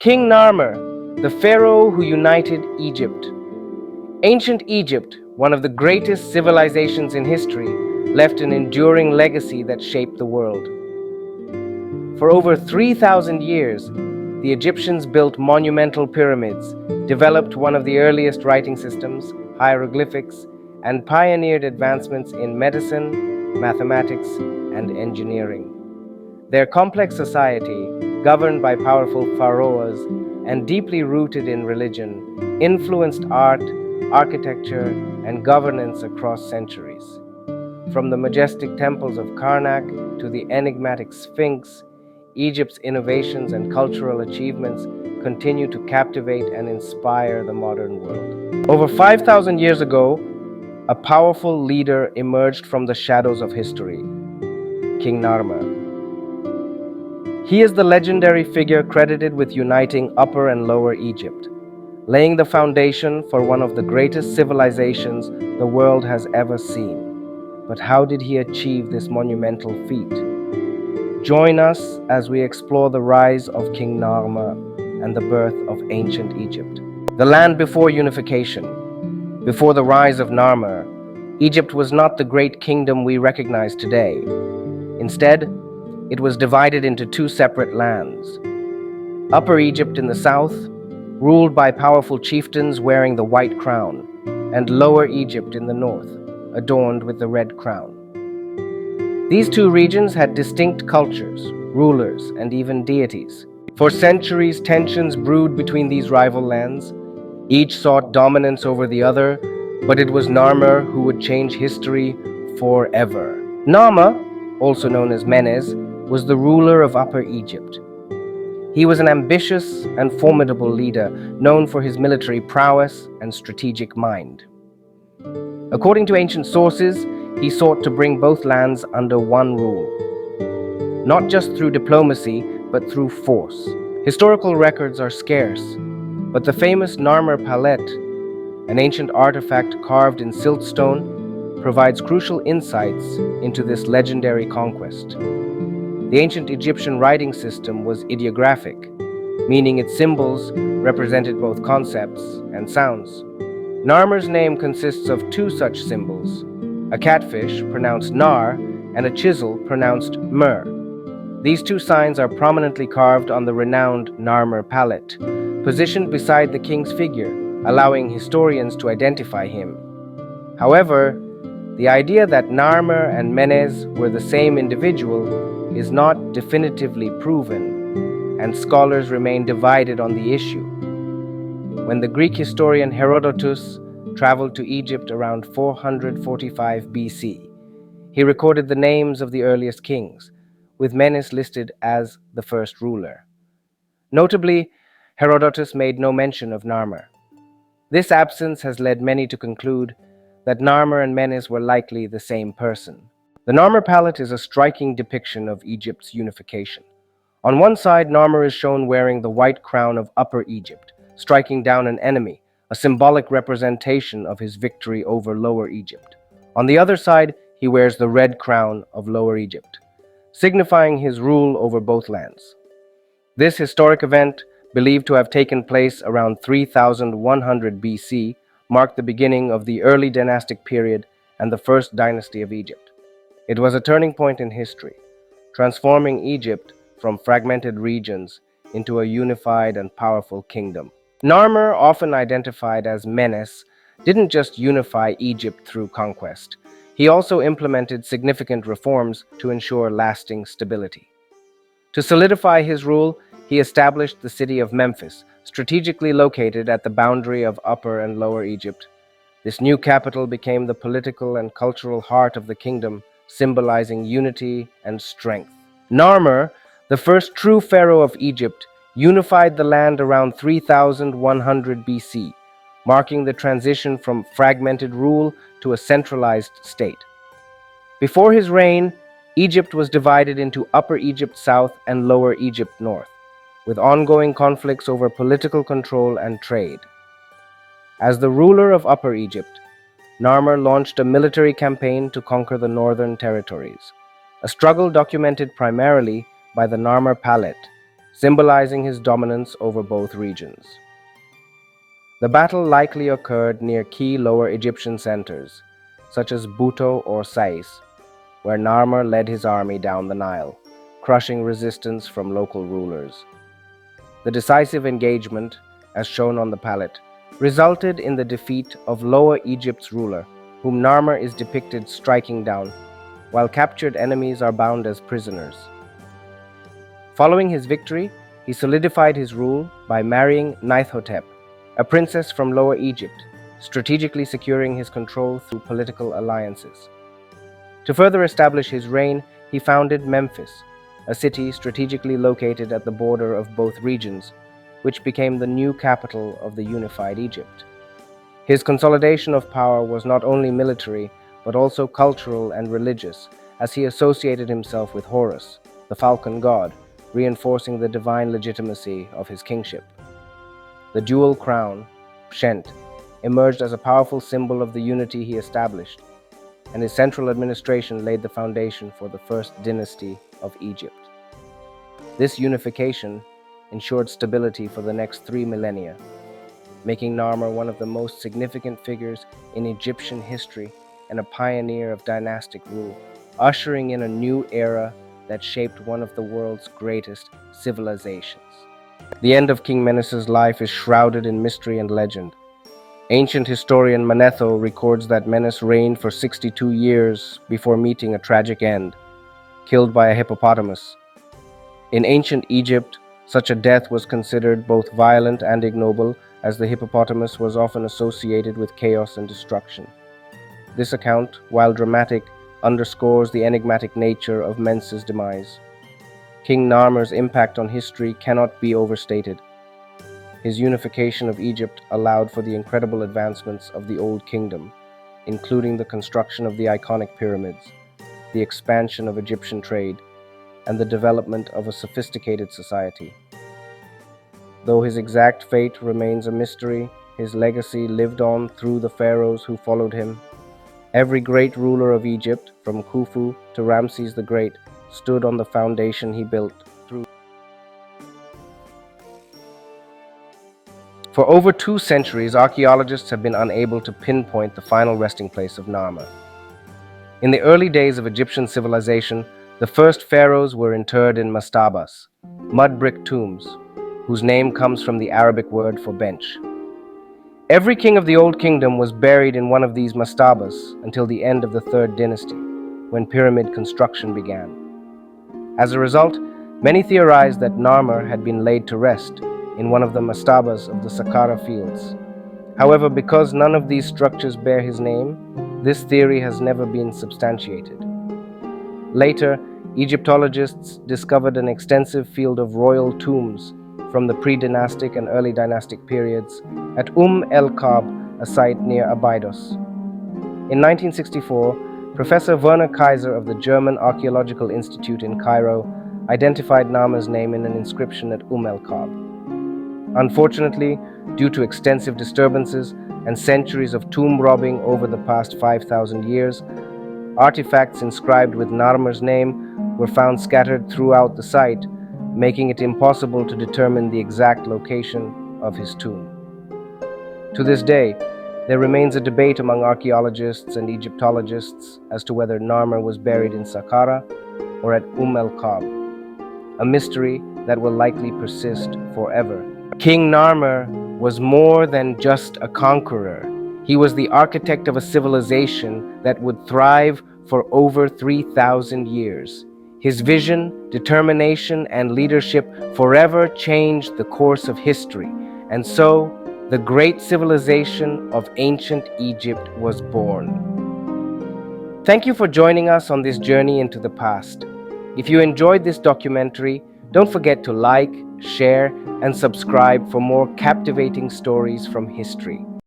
King Narmer, the pharaoh who united Egypt. Ancient Egypt, one of the greatest civilizations in history, left an enduring legacy that shaped the world. For over 3,000 years, the Egyptians built monumental pyramids, developed one of the earliest writing systems, hieroglyphics, and pioneered advancements in medicine, mathematics, and engineering. Their complex society, governed by powerful pharaohs and deeply rooted in religion, influenced art, architecture, and governance across centuries. From the majestic temples of Karnak to the enigmatic Sphinx, Egypt's innovations and cultural achievements continue to captivate and inspire the modern world. Over 5,000 years ago, a powerful leader emerged from the shadows of history, King Narmer. He is the legendary figure credited with uniting Upper and Lower Egypt, laying the foundation for one of the greatest civilizations the world has ever seen. But how did he achieve this monumental feat? Join us as we explore the rise of King Narmer and the birth of ancient Egypt. The land before unification. Before the rise of Narmer, Egypt was not the great kingdom we recognize today. Instead, it was divided into two separate lands. Upper Egypt in the south, ruled by powerful chieftains wearing the white crown, and Lower Egypt in the north, adorned with the red crown. These two regions had distinct cultures, rulers, and even deities. For centuries, tensions brewed between these rival lands. Each sought dominance over the other, but it was Narmer who would change history forever. Narmer, also known as Menes, was the ruler of Upper Egypt. He was an ambitious and formidable leader, known for his military prowess and strategic mind. According to ancient sources, he sought to bring both lands under one rule, not just through diplomacy, but through force. Historical records are scarce, but the famous Narmer palette, an ancient artifact carved in siltstone, provides crucial insights into this legendary conquest. The ancient Egyptian writing system was ideographic, meaning its symbols represented both concepts and sounds. Narmer's name consists of two such symbols, a catfish pronounced Nar and a chisel pronounced Mer. These two signs are prominently carved on the renowned Narmer palette, positioned beside the king's figure, allowing historians to identify him. However, the idea that Narmer and Menes were the same individual is not definitively proven, and scholars remain divided on the issue. When the Greek historian Herodotus traveled to Egypt around 445 BC, he recorded the names of the earliest kings, with Menes listed as the first ruler. Notably, Herodotus made no mention of Narmer. This absence has led many to conclude that Narmer and Menes were likely the same person. The Narmer palette is a striking depiction of Egypt's unification. On one side, Narmer is shown wearing the white crown of Upper Egypt, striking down an enemy, a symbolic representation of his victory over Lower Egypt. On the other side, he wears the red crown of Lower Egypt, signifying his rule over both lands. This historic event, believed to have taken place around 3100 BC, marked the beginning of the early dynastic period and the first dynasty of Egypt. It was a turning point in history, transforming Egypt from fragmented regions into a unified and powerful kingdom. Narmer, often identified as Menes, didn't just unify Egypt through conquest. He also implemented significant reforms to ensure lasting stability. To solidify his rule, he established the city of Memphis, strategically located at the boundary of Upper and Lower Egypt. This new capital became the political and cultural heart of the kingdom, symbolizing unity and strength. Narmer, the first true pharaoh of Egypt, unified the land around 3100 BC, marking the transition from fragmented rule to a centralized state. Before his reign, Egypt was divided into Upper Egypt South and Lower Egypt North, with ongoing conflicts over political control and trade. As the ruler of Upper Egypt, Narmer launched a military campaign to conquer the northern territories, a struggle documented primarily by the Narmer palette, symbolizing his dominance over both regions. The battle likely occurred near key Lower Egyptian centers, such as Buto or Sais, where Narmer led his army down the Nile, crushing resistance from local rulers. The decisive engagement, as shown on the palette, resulted in the defeat of Lower Egypt's ruler, whom Narmer is depicted striking down, while captured enemies are bound as prisoners. Following his victory, he solidified his rule by marrying Neithotep, a princess from Lower Egypt, strategically securing his control through political alliances. To further establish his reign, he founded Memphis, a city strategically located at the border of both regions, which became the new capital of the unified Egypt. His consolidation of power was not only military, but also cultural and religious, as he associated himself with Horus, the falcon god, reinforcing the divine legitimacy of his kingship. The dual crown, Pshent, emerged as a powerful symbol of the unity he established, and his central administration laid the foundation for the first dynasty of Egypt. This unification ensured stability for the next 3 millennia, making Narmer one of the most significant figures in Egyptian history and a pioneer of dynastic rule, ushering in a new era that shaped one of the world's greatest civilizations. The end of King Menes's life is shrouded in mystery and legend. Ancient historian Manetho records that Menes reigned for 62 years before meeting a tragic end, killed by a hippopotamus. In ancient Egypt, such a death was considered both violent and ignoble, as the hippopotamus was often associated with chaos and destruction. This account, while dramatic, underscores the enigmatic nature of Menes's demise. King Narmer's impact on history cannot be overstated. His unification of Egypt allowed for the incredible advancements of the Old Kingdom, including the construction of the iconic pyramids, the expansion of Egyptian trade, and the development of a sophisticated society. Though his exact fate remains a mystery, his legacy lived on through the pharaohs who followed him. Every great ruler of Egypt, from Khufu to Ramses the Great, stood on the foundation he built. For over 2 centuries, archaeologists have been unable to pinpoint the final resting place of Narmer. In the early days of Egyptian civilization, the first pharaohs were interred in mastabas, mud brick tombs, whose name comes from the Arabic word for bench. Every king of the Old Kingdom was buried in one of these mastabas until the end of the Third Dynasty, when pyramid construction began. As a result, many theorized that Narmer had been laid to rest in one of the mastabas of the Saqqara fields. However, because none of these structures bear his name, this theory has never been substantiated. Later, Egyptologists discovered an extensive field of royal tombs from the pre-dynastic and early dynastic periods at el-Kab, a site near Abydos. In 1964, Professor Werner Kaiser of the German Archaeological Institute in Cairo identified Narmer's name in an inscription at el-Kab. Unfortunately, due to extensive disturbances and centuries of tomb robbing over the past 5,000 years, artifacts inscribed with Narmer's name were found scattered throughout the site, making it impossible to determine the exact location of his tomb. To this day, there remains a debate among archaeologists and Egyptologists as to whether Narmer was buried in Saqqara or at el-Kab, a mystery that will likely persist forever. King Narmer was more than just a conqueror. He was the architect of a civilization that would thrive for over 3,000 years. His vision, determination, and leadership forever changed the course of history, and so the great civilization of ancient Egypt was born. Thank you for joining us on this journey into the past. If you enjoyed this documentary, don't forget to like, share, and subscribe for more captivating stories from history.